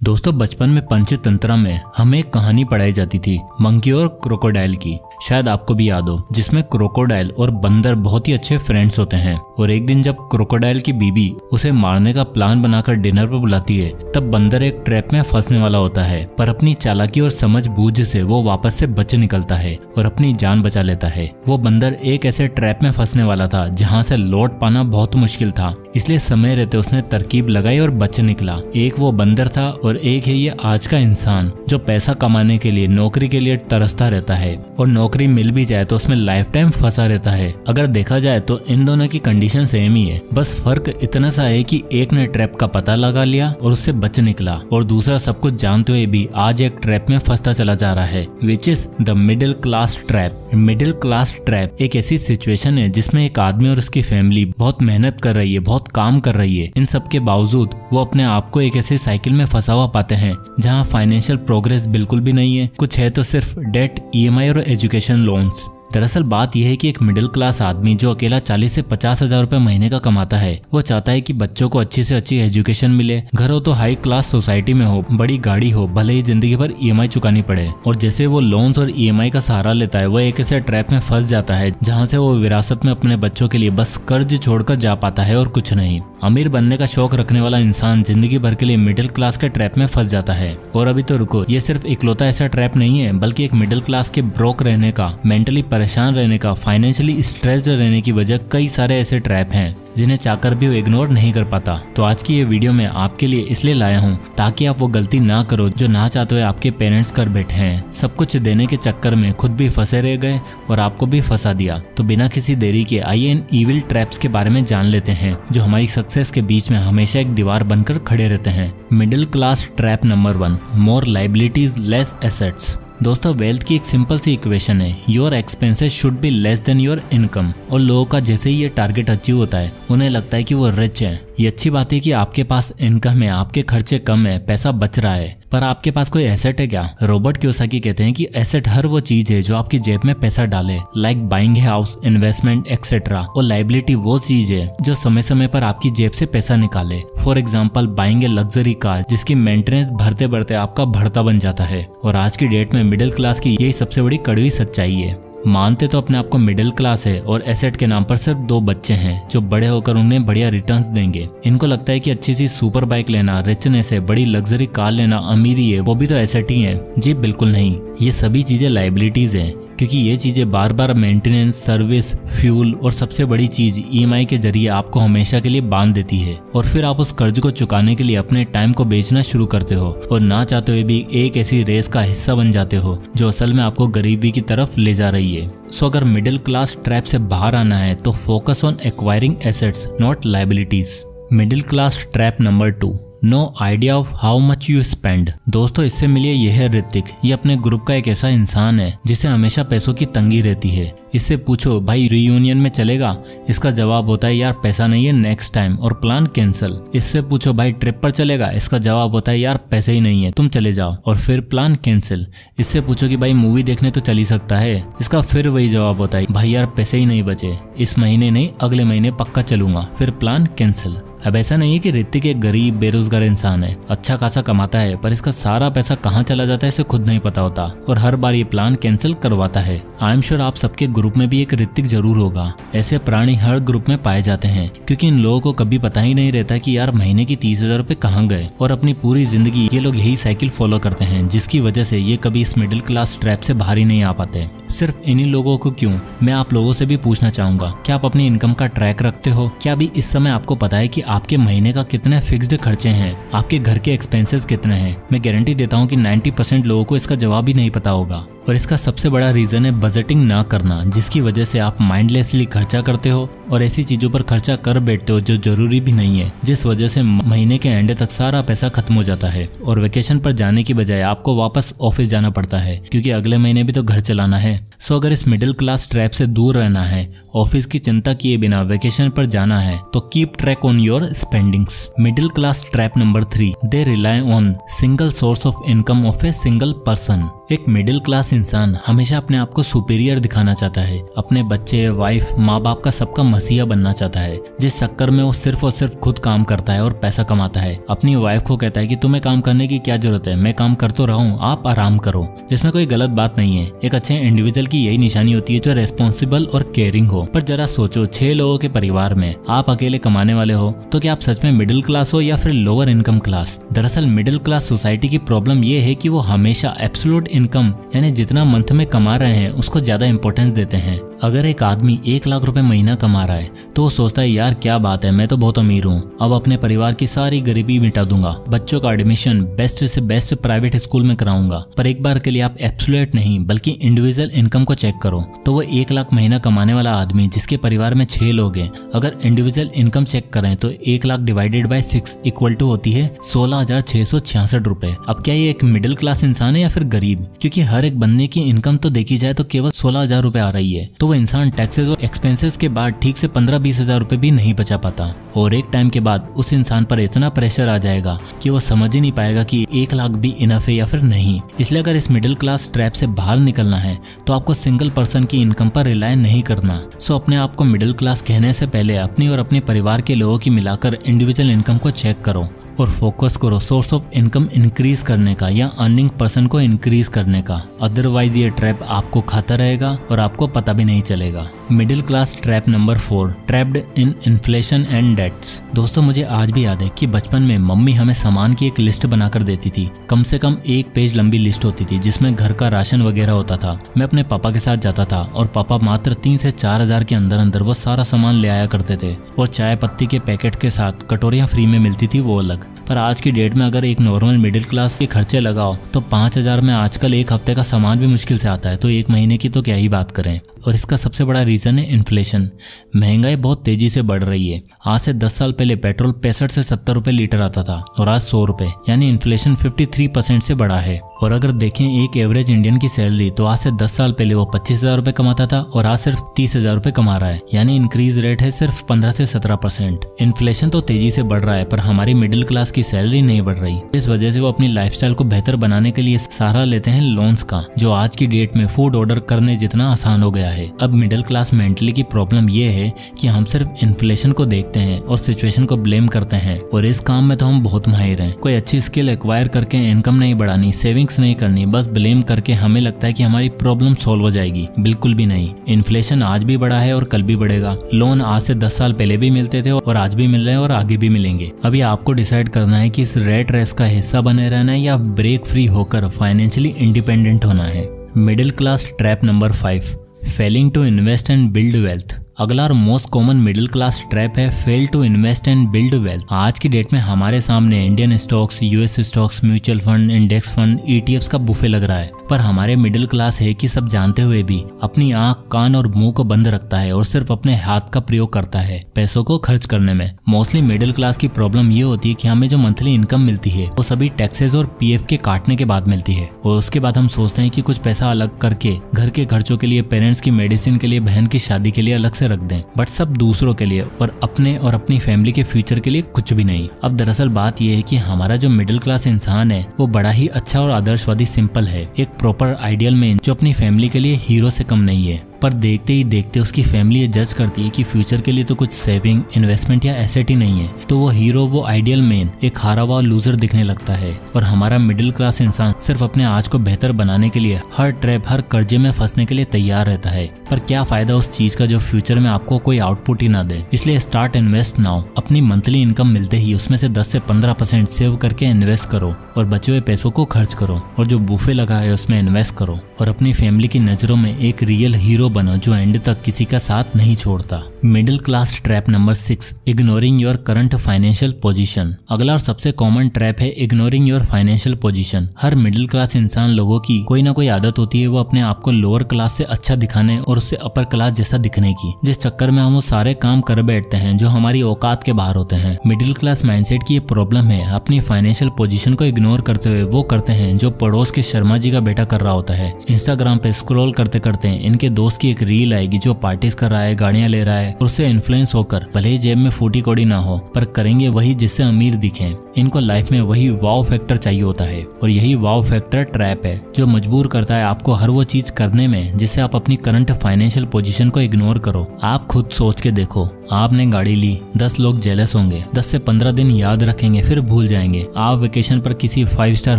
दोस्तों बचपन में पंचतंत्रा में हमें एक कहानी पढ़ाई जाती थी मंकी और क्रोकोडाइल की। शायद आपको भी याद हो, जिसमें क्रोकोडाइल और बंदर बहुत ही अच्छे फ्रेंड्स होते हैं। और एक दिन जब क्रोकोडाइल की बीबी उसे मारने का प्लान बनाकर डिनर पर बुलाती है, तब बंदर एक ट्रैप में फंसने वाला होता है, पर अपनी चालाकी और समझबूझ से वो वापस से बच निकलता है और अपनी जान बचा लेता है। वो बंदर एक ऐसे ट्रैप में फंसने वाला था जहाँ से लौट पाना बहुत मुश्किल था, इसलिए समय रहते उसने तरकीब लगाई और बच निकला। एक वो बंदर था और एक है ये आज का इंसान जो पैसा कमाने के लिए नौकरी के लिए तरसता रहता है, और नौकरी मिल भी जाए तो उसमें लाइफ टाइम फंसा रहता है। अगर देखा जाए तो इन दोनों की कंडीशन सेम ही है, बस फर्क इतना सा है कि एक ने ट्रैप का पता लगा लिया और उससे बच निकला, और दूसरा सब कुछ जानते हुए भी आज एक ट्रैप में फंसता चला जा रहा है, which is the middle class trap. Middle class trap एक ऐसी सिचुएशन है जिसमें एक आदमी और उसकी फैमिली बहुत मेहनत कर रही है, बहुत काम कर रही है। इन सब के बावजूद वो अपने आप को एक ऐसे साइकिल में फंसा हुआ पाते हैं जहां फाइनेंशियल प्रोग्रेस बिल्कुल भी नहीं है, कुछ है तो सिर्फ डेट, ईएमआई और एजुकेशन लोन्स। दरअसल बात यह है कि एक मिडिल क्लास आदमी जो अकेला 40 से 50 हजार रुपए महीने का कमाता है, वो चाहता है कि बच्चों को अच्छी से अच्छी एजुकेशन मिले, घर हो तो हाई क्लास सोसाइटी में हो, बड़ी गाड़ी हो, भले ही जिंदगी भर ईएमआई चुकानी पड़े। और जैसे वो लोन्स और ईएमआई का सहारा लेता है, वो एक ऐसे ट्रैप में फंस जाता है जहाँ से वो विरासत में अपने बच्चों के लिए बस कर्ज छोड़कर जा पाता है और कुछ नहीं। अमीर बनने का शौक रखने वाला इंसान जिंदगी भर के लिए मिडिल क्लास के ट्रैप में फंस जाता है। और अभी तो रुको, ये सिर्फ इकलौता ऐसा ट्रैप नहीं है, बल्कि एक मिडिल क्लास के ब्रोक रहने का, मेंटली परेशान रहने का, फाइनेंशियली स्ट्रेस्ड रहने की वजह कई सारे ऐसे ट्रैप हैं जिन्हें चाहकर भी वो इग्नोर नहीं कर पाता। तो आज की ये वीडियो मैं आपके लिए इसलिए लाया हूँ ताकि आप वो गलती ना करो जो ना चाहते हुए आपके पेरेंट्स कर बैठे हैं। सब कुछ देने के चक्कर में खुद भी फंसे रह गए और आपको भी फंसा दिया। तो बिना किसी देरी के आइए इन इविल ट्रैप्स के बारे में जान लेते हैं जो हमारी सक्सेस के बीच में हमेशा एक दीवार बनकर खड़े रहते हैं। मिडिल क्लास ट्रैप नंबर 1, मोर लाइबिलिटीज लेस एसेट्स। दोस्तों वेल्थ की एक सिंपल सी इक्वेशन है, your expenses should be less than your income. और लोगों का जैसे ही ये टारगेट अचीव होता है उन्हें लगता है कि वो रिच है। ये अच्छी बात है कि आपके पास इनकम है, आपके खर्चे कम है, पैसा बच रहा है, पर आपके पास कोई एसेट है क्या? रॉबर्ट कियोसाकी कहते हैं कि एसेट हर वो चीज है जो आपकी जेब में पैसा डाले, like buying a house, investment etcetera. और लाइबिलिटी वो चीज है जो समय समय पर आपकी जेब से पैसा निकाले। For example buying a luxury car जिसकी मेंटेनेंस भरते भरते आपका भरता बन जाता है। और आज की डेट में मिडिल क्लास की यही सबसे बड़ी कड़वी सच्चाई है। मानते तो अपने आप को मिडिल क्लास है और एसेट के नाम पर सिर्फ 2 बच्चे हैं जो बड़े होकर उन्हें बढ़िया रिटर्न्स देंगे। इनको लगता है कि अच्छी सी सुपर बाइक लेना रिचनेस है, बड़ी लग्जरी कार लेना अमीरी है, वो भी तो एसेट ही है। जी बिल्कुल नहीं, ये सभी चीजें लाइबिलिटीज हैं, क्योंकि ये चीजें बार बार मेंटेनेंस, सर्विस, फ्यूल और सबसे बड़ी चीज ईएमआई के जरिए आपको हमेशा के लिए बांध देती है। और फिर आप उस कर्ज को चुकाने के लिए अपने टाइम को बेचना शुरू करते हो और ना चाहते हुए भी एक ऐसी रेस का हिस्सा बन जाते हो जो असल में आपको गरीबी की तरफ ले जा रही है। सो अगर मिडिल क्लास ट्रैप से बाहर आना है तो focus on acquiring assets not liabilities. Middle class trap number 2, no idea of how much you spend. दोस्तों इससे मिलिए यह है ऋतिक। ये अपने ग्रुप का एक ऐसा इंसान है जिसे हमेशा पैसों की तंगी रहती है। इससे पूछो भाई रियूनियन में चलेगा? इसका जवाब होता है यार पैसा नहीं है, नेक्स्ट टाइम, और प्लान कैंसिल। इससे पूछो भाई ट्रिप पर चलेगा? इसका जवाब होता है यार पैसे ही नहीं है, तुम चले जाओ, और फिर प्लान कैंसिल। इससे पूछो कि भाई मूवी देखने तो चल ही सकता है? इसका फिर वही जवाब होता है भाई यार पैसे ही नहीं बचे, इस महीने नहीं अगले महीने पक्का चलूंगा, फिर प्लान कैंसिल। अब ऐसा नहीं है कि ऋतिक एक गरीब बेरोजगार इंसान है, अच्छा खासा कमाता है, पर इसका सारा पैसा कहाँ चला जाता है इसे खुद नहीं पता होता और हर बार ये प्लान कैंसिल करवाता है। आई एम श्योर आप सबके ग्रुप में भी एक ऋतिक जरूर होगा। ऐसे प्राणी हर ग्रुप में पाए जाते हैं क्योंकि इन लोगों को कभी पता ही नहीं रहता कि यार महीने की 30,000 रुपए कहाँ गए, और अपनी पूरी जिंदगी ये लोग यही साइकिल फॉलो करते हैं, जिसकी वजह से ये कभी इस मिडिल क्लास ट्रैप से बाहर ही नहीं आ पाते। सिर्फ इन्हीं लोगों को क्यों, मैं आप लोगों से भी पूछना चाहूंगा, क्या आप अपनी इनकम का ट्रैक रखते हो? क्या अभी इस समय आपको पता है कि आपके महीने का कितने फिक्स्ड खर्चे हैं, आपके घर के एक्सपेंसेस कितने हैं? मैं गारंटी देता हूँ कि 90% लोगों को इसका जवाब ही नहीं पता होगा। और इसका सबसे बड़ा रीजन है बजटिंग ना करना, जिसकी वजह से आप माइंडलेसली खर्चा करते हो और ऐसी चीजों पर खर्चा कर बैठते हो जो जरूरी भी नहीं है, जिस वजह से महीने के एंड तक सारा पैसा खत्म हो जाता है और वेकेशन पर जाने की बजाय आपको वापस ऑफिस जाना पड़ता है क्योंकि अगले महीने भी तो घर चलाना है। सो अगर इस मिडिल क्लास ट्रैप से दूर रहना है, ऑफिस की चिंता किए बिना वेकेशन पर जाना है, तो keep track on your spendings. Middle class trap number 3, they rely on single source of income of a single person. एक मिडिल क्लास इंसान हमेशा अपने आप को सुपीरियर दिखाना चाहता है, अपने बच्चे, वाइफ, माँ बाप का सबका मसीहा बनना चाहता है, जिस चक्कर में वो सिर्फ और सिर्फ खुद काम करता है और पैसा कमाता है। अपनी वाइफ को कहता है कि तुम्हें काम करने की क्या जरूरत है, मैं काम कर तो रहा हूँ, आप आराम करो, जिसमें कोई गलत बात नहीं है। एक अच्छे इंडिविजुअल की यही निशानी होती है जो रेस्पॉन्सिबल और केयरिंग हो। पर जरा सोचो, 6 लोगों के परिवार में आप अकेले कमाने वाले हो, तो क्या आप सच में मिडिल क्लास हो या फिर लोअर इनकम क्लास? दरअसल मिडिल क्लास सोसाइटी की प्रॉब्लम ये है कि वो हमेशा एब्सोल्यूट इनकम यानी जितना मंथ में कमा रहे हैं उसको ज्यादा इंपॉर्टेंस देते हैं। अगर एक आदमी 1 लाख रुपए महीना कमा रहा है तो वो सोचता है यार क्या बात है, मैं तो बहुत अमीर हूँ, अब अपने परिवार की सारी गरीबी मिटा दूंगा, बच्चों का एडमिशन बेस्ट से बेस्ट प्राइवेट स्कूल में कराऊंगा। पर एक बार के लिए आप एब्सोल्यूट नहीं बल्कि इंडिविजुअल इनकम को चेक करो तो वो 1 लाख महीना कमाने वाला आदमी जिसके परिवार में 6 लोग हैं, अगर इंडिविजुअल इनकम चेक करें तो 1 lakh divided by 6 equal to होती है 16,666 रुपए। अब क्या ये एक मिडिल क्लास इंसान है या फिर गरीब? क्योंकि हर एक बंदे की इनकम तो देखी जाए तो केवल 16,000 रुपए आ रही है, तो वो इंसान टैक्सेस और एक्सपेंसेस के बाद ठीक से 15-20 हजार रुपए भी नहीं बचा पाता। और एक टाइम के बाद उस इंसान पर इतना प्रेशर आ जाएगा कि वो समझ ही नहीं पाएगा कि 1 लाख भी इनफ है या फिर नहीं। इसलिए अगर इस मिडिल क्लास ट्रैप से बाहर निकलना है तो आपको सिंगल पर्सन की इनकम पर रिलाय नहीं करना। सो अपने आप को मिडिल क्लास कहने से पहले अपनी और अपने परिवार के लोगों की मिलाकर इंडिविजुअल इनकम को चेक करो और फोकस करो सोर्स ऑफ इनकम इंक्रीज करने का या अर्निंग पर्सन को इंक्रीज करने का। अदरवाइज ये ट्रैप आपको खाता रहेगा और आपको पता भी नहीं चलेगा। Middle class trap number 4, trapped in inflation and debts. दोस्तों मुझे आज भी याद है कि बचपन में मम्मी हमें सामान की एक लिस्ट बनाकर देती थी। कम से कम 1 पेज लंबी लिस्ट होती थी जिसमें घर का राशन वगैरह होता था। मैं अपने पापा के साथ जाता था और पापा मात्र 3 से 4 हजार के अंदर अंदर वो सारा सामान ले आया करते थे और चाय पत्ती के पैकेट के साथ कटोरियां फ्री में मिलती थी वो अलग। पर आज की डेट में अगर एक नॉर्मल मिडिल क्लास के खर्चे लगाओ तो 5,000 में आजकल 1 हफ्ते का सामान भी मुश्किल से आता है, तो 1 महीने की तो क्या ही बात करें। और इसका सबसे बड़ा रीजन है इन्फ्लेशन। महंगाई बहुत तेजी से बढ़ रही है। आज से 10 साल पहले पेट्रोल 65 से 70 रुपए लीटर आता था और आज 100 रुपए, यानी इन्फ्लेशन 53% से बढ़ा है। और अगर देखें एक एवरेज इंडियन की सैलरी तो आज से 10 साल पहले वो 25,000 रुपए कमाता था और आज सिर्फ 30,000 रुपए कमा रहा है, यानी इंक्रीज रेट है सिर्फ 15 से 17%। इन्फ्लेशन तो तेजी से बढ़ रहा है पर हमारी मिडिल क्लास की सैलरी नहीं बढ़ रही। इस वजह से वो अपनी लाइफस्टाइल को बेहतर बनाने के लिए सहारा लेते हैं लोन्स का, जो आज की डेट में फूड ऑर्डर करने जितना आसान हो गया है। अब मिडिल क्लास मेंटली की प्रॉब्लम ये है कि हम सिर्फ इन्फ्लेशन को देखते हैं और सिचुएशन को ब्लेम करते हैं। और इस काम में तो हम बहुत माहिर हैं। कोई अच्छी स्किल एक्वायर करके इनकम नहीं बढ़ानी, सेविंग्स नहीं करनी, बस ब्लेम करके हमें लगता है कि हमारी प्रॉब्लम सॉल्व हो जाएगी। बिल्कुल भी नहीं। इन्फ्लेशन आज भी बढ़ा है और कल भी बढ़ेगा। लोन आज से 10 साल पहले भी मिलते थे और आज भी मिल रहे हैं और आगे भी मिलेंगे। अभी आपको डिसाइड करना है कि इस रेट रेस का हिस्सा बने रहना है या ब्रेक फ्री होकर फाइनेंशियली इंडिपेंडेंट होना है। Middle class trap number 5, failing to invest and build wealth. अगला और most common middle class trap है fail to invest and build wealth. आज की डेट में हमारे सामने Indian stocks, US stocks, mutual fund, index fund, ETFs का buffet लग रहा है। पर हमारे मिडिल क्लास है कि सब जानते हुए भी अपनी आंख, कान और मुंह को बंद रखता है और सिर्फ अपने हाथ का प्रयोग करता है पैसों को खर्च करने में। मोस्टली मिडिल क्लास की प्रॉब्लम ये होती है कि हमें जो मंथली इनकम मिलती है वो सभी टैक्सेस और पीएफ के काटने के बाद मिलती है और उसके बाद हम सोचते हैं कि कुछ पैसा अलग करके घर के खर्चों के लिए, पेरेंट्स की मेडिसिन के लिए, बहन की शादी के लिए अलग से रख दें, बट सब दूसरों के लिए और अपने और अपनी फैमिली के फ्यूचर के लिए कुछ भी नहीं। अब दरअसल बात यह है कि हमारा जो मिडिल क्लास इंसान है वो बड़ा ही अच्छा और आदर्शवादी सिंपल है, एक प्रॉपर आइडियल मैन जो अपनी फैमिली के लिए हीरो से कम नहीं है। पर देखते ही देखते उसकी फैमिली ये जज करती है कि फ्यूचर के लिए तो कुछ सेविंग, इन्वेस्टमेंट या एसेट ही नहीं है, तो वो हीरो, वो आइडियल मैन एक हारा हुआ लूजर दिखने लगता है। और हमारा मिडिल क्लास इंसान सिर्फ अपने आज को बेहतर बनाने के लिए हर ट्रैप, हर कर्जे में फंसने के लिए तैयार रहता है। पर क्या फायदा उस चीज का जो फ्यूचर में आपको कोई आउटपुट ही ना दे। इसलिए स्टार्ट इन्वेस्ट नाउ। अपनी मंथली इनकम मिलते ही उसमें से 10 से 15% सेव करके इन्वेस्ट करो और बचे हुए पैसों को खर्च करो और जो बुफे लगा है उसमें इन्वेस्ट करो और अपनी फैमिली की नजरों में एक रियल हीरो बनो जो एंड तक किसी का साथ नहीं छोड़ता। Middle class trap number 6, ignoring your current financial position. अगला और सबसे कॉमन ट्रैप है ignoring your financial position. Her middle class इंसान लोगों की कोई ना कोई आदत होती है वो अपने आप को लोअर क्लास से अच्छा दिखाने और उससे अपर क्लास जैसा दिखने की, जिस चक्कर में हम वो सारे काम कर बैठते हैं जो हमारी औकात के बाहर होते हैं। मिडिल क्लास माइंडसेट की ये प्रॉब्लम है। अपनी फाइनेंशियल पोजीशन को इग्नोर करते हुए वो करते हैं जो पड़ोस के शर्मा जी का बेटा कर रहा होता है। इंस्टाग्राम पे स्क्रॉल करते करते इनके दोस्त की एक रील आएगी जो पार्टीज कर रहा है, गाड़ियां ले रहा है है और उससे इन्फ्लुएंस होकर भले ही जेब में फूटी कौड़ी ना हो पर करेंगे वही जिससे अमीर दिखें। इनको लाइफ में वही वाव फैक्टर चाहिए होता है और यही वाव फैक्टर ट्रैप है जो मजबूर करता है आपको हर वो चीज करने में जिससे आप अपनी करंट फाइनेंशियल पोजीशन को इग्नोर करो। आप खुद सोच के देखो, आपने गाड़ी ली, 10 लोग जेलस होंगे, 10 से 15 दिन याद रखेंगे फिर भूल जाएंगे। आप वेकेशन पर किसी 5 स्टार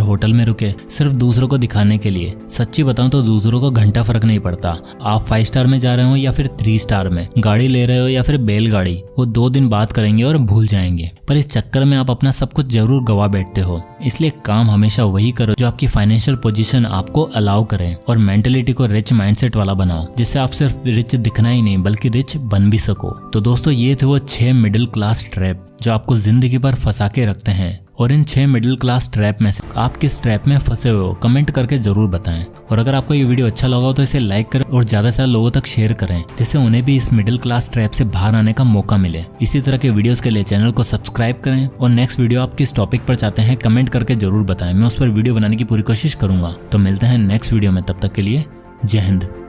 होटल में रुके सिर्फ दूसरों को दिखाने के लिए। सच्ची बताऊं तो दूसरों को घंटा फर्क नहीं पड़ता आप 5 स्टार में जा रहे हो या फिर 3 स्टार में, गाड़ी ले रहे हो या फिर बैलगाड़ी, वो 2 दिन बात करेंगे और भूल जाएंगे। पर इस चक्कर में आप अपना सब कुछ जरूर गवा बैठते हो। इसलिए काम हमेशा वही करो जो आपकी फाइनेंशियल पोजीशन आपको अलाउ करे और मेंटेलिटी को रिच माइंडसेट वाला बनाओ जिससे आप सिर्फ रिच दिखना ही नहीं बल्कि रिच बन भी सको। तो दोस्तों ये थे वो 6 मिडिल क्लास ट्रैप जो आपको जिंदगी भर फंसा के रखते हैं। और इन 6 मिडिल क्लास ट्रैप में से आप किस ट्रैप में फंसे हुए हो कमेंट करके जरूर बताएं। और अगर आपको ये वीडियो अच्छा लगा हो तो इसे लाइक करें और ज्यादा से ज्यादा लोगों तक शेयर करें जिससे उन्हें भी इस मिडिल क्लास ट्रैप से बाहर आने का मौका मिले। इसी तरह के वीडियोस के लिए चैनल को सब्सक्राइब करें और नेक्स्ट वीडियो आप किस टॉपिक पर चाहते हैं कमेंट करके जरूर बताएं। मैं उस पर वीडियो बनाने की पूरी कोशिश करूंगा। तो मिलते हैं नेक्स्ट वीडियो में, तब तक के लिए जय हिंद।